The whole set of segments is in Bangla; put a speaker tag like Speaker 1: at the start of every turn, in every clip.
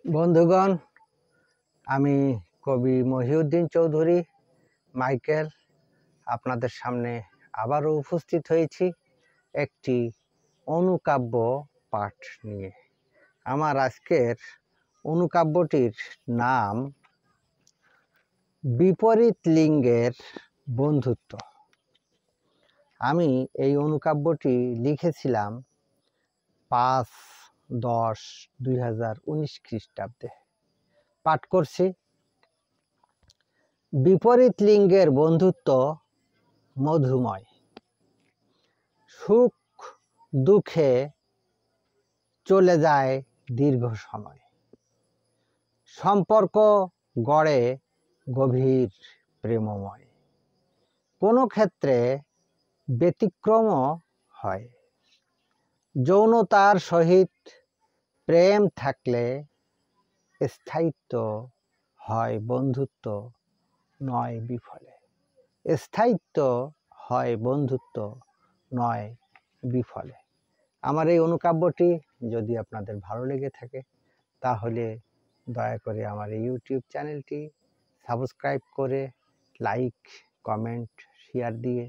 Speaker 1: বন্ধুগণ, আমি কবি মহিউদ্দিন চৌধুরী মাইকেল আপনাদের সামনে আবারও উপস্থিত হয়েছি একটি অনুকাব্য পাঠ নিয়ে। আমার আজকের অনুকাব্যটির নাম বিপরীত লিঙ্গের বন্ধুত্ব। আমি এই অনুকাব্যটি লিখেছিলাম 5/10/2019 খ্রিস্টাব্দে। পাঠ করছি। বিপরীত লিঙ্গের বন্ধুত্ব মধুময়, সুখ দুঃখে চলে যায় দীর্ঘ সময়, সম্পর্ক গড়ে গভীর প্রেমময়, কোনো ক্ষেত্রে ব্যতিক্রমও হয়। যৌনতার সহিত প্রেম থাকলে স্থায়িত্ব হয় বন্ধুত্ব নয় বিফলে। স্থায়িত্ব হয় বন্ধুত্ব নয় বিফলে। আমার এই অনুকাব্যটি যদি আপনাদের ভালো লেগে থাকে তাহলে দয়া করে আমার এই ইউটিউব চ্যানেলটি সাবস্ক্রাইব করে লাইক, কমেন্ট, শেয়ার দিয়ে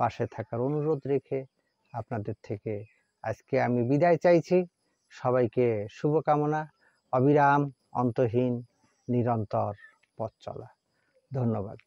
Speaker 1: পাশে থাকার অনুরোধ রেখে আপনাদের থেকে আজকে আমি বিদায় চাইছি। সবাইকে শুভকামনা। অবিরাম, অন্তহীন, নিরন্তর পথ চলা। ধন্যবাদ।